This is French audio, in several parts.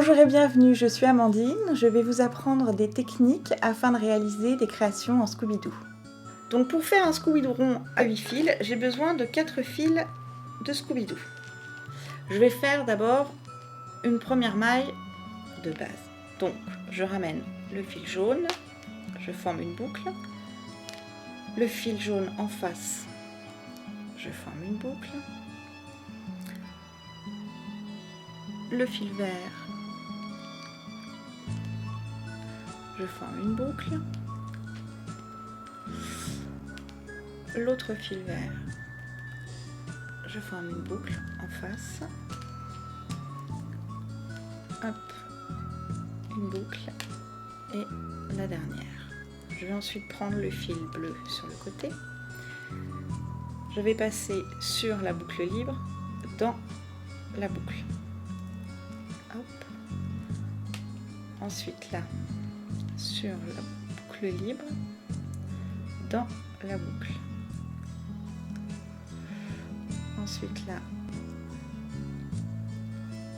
Bonjour et bienvenue, je suis Amandine. Je vais vous apprendre des techniques afin de réaliser des créations en Scooby-Doo. Donc pour faire un Scooby-Doo rond à 8 fils, j'ai besoin de 4 fils de Scooby-Doo. Je vais faire d'abord une première maille de base. Donc je ramène le fil jaune, je forme une boucle. Le fil jaune en face, je forme une boucle. Le fil vert, je forme une boucle. L'autre fil vert, je forme une boucle en face. Hop, une boucle et la dernière. Je vais ensuite prendre le fil bleu sur le côté. Je vais passer sur la boucle libre dans la boucle. Hop. Ensuite là, sur la boucle libre, dans la boucle. Ensuite là,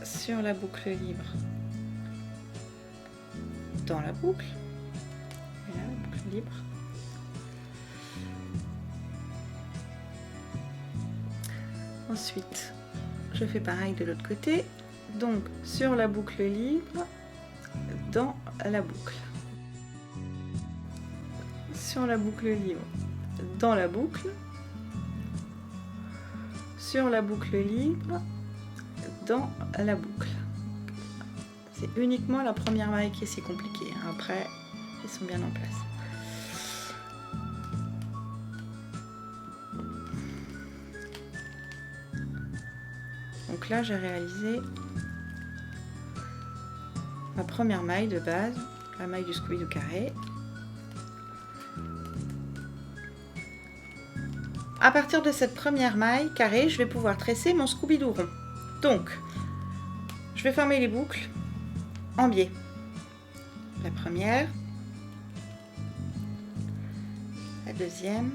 sur la boucle libre, dans la boucle. Et là, la boucle libre. Ensuite, je fais pareil de l'autre côté. Donc, sur la boucle libre, dans la boucle. Sur la boucle libre, dans la boucle. Sur la boucle libre, dans la boucle. C'est uniquement la première maille qui est si compliquée. Après, ils sont bien en place. Donc là, j'ai réalisé ma première maille de base, la maille du Scooby-Doo carré. À partir de cette première maille carrée, je vais pouvoir tresser mon Scooby-Doo rond. Donc, je vais former les boucles en biais. La première, la deuxième,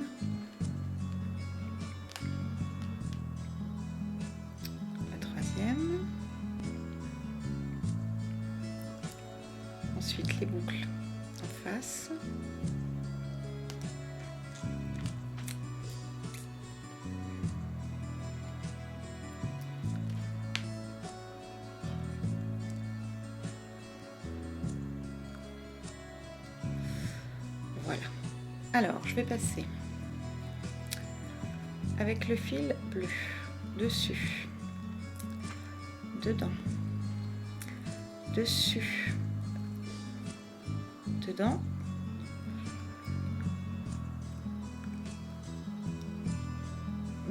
la troisième, ensuite les boucles en face. Voilà. Alors, je vais passer avec le fil bleu dessus, dedans, dessus, dedans,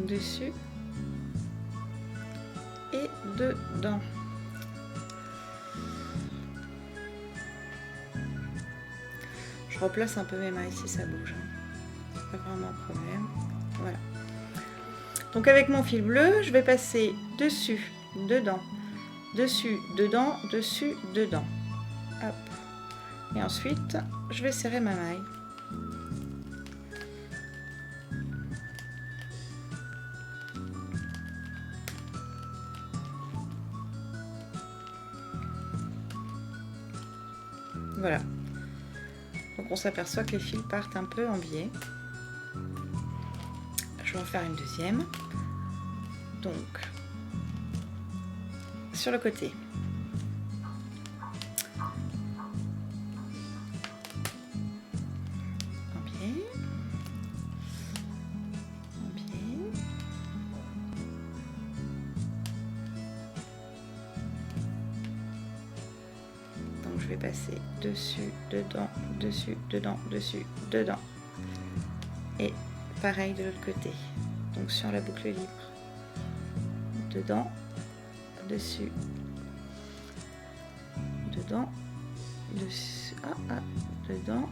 dessus et dedans. Je replace un peu mes mailles si ça bouge, pas vraiment un problème. Voilà. Donc avec mon fil bleu, je vais passer dessus, dedans, dessus, dedans, dessus, dedans. Hop. Et ensuite, je vais serrer ma maille. Voilà. Donc on s'aperçoit que les fils partent un peu en biais. Je vais en faire une deuxième. Donc, sur le côté. En biais. En biais. Donc je vais passer dessus, dedans, dessus, dedans, dessus, dedans. Et pareil de l'autre côté. Donc sur la boucle libre. Dedans, dessus, dedans, dessus, dedans,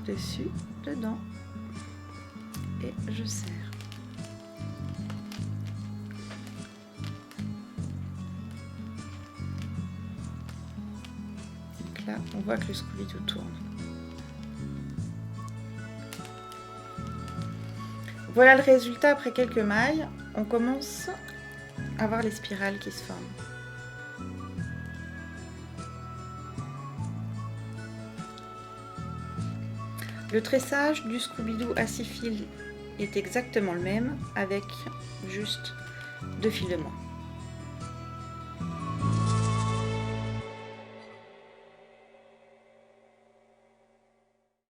dessus, dedans. Et je serre. Donc là, on voit que le Scooby-Doo tourne. Voilà le résultat après quelques mailles. On commence avoir les spirales qui se forment. Le tressage du Scooby-Doo à 6 fils est exactement le même, avec juste 2 fils de moins.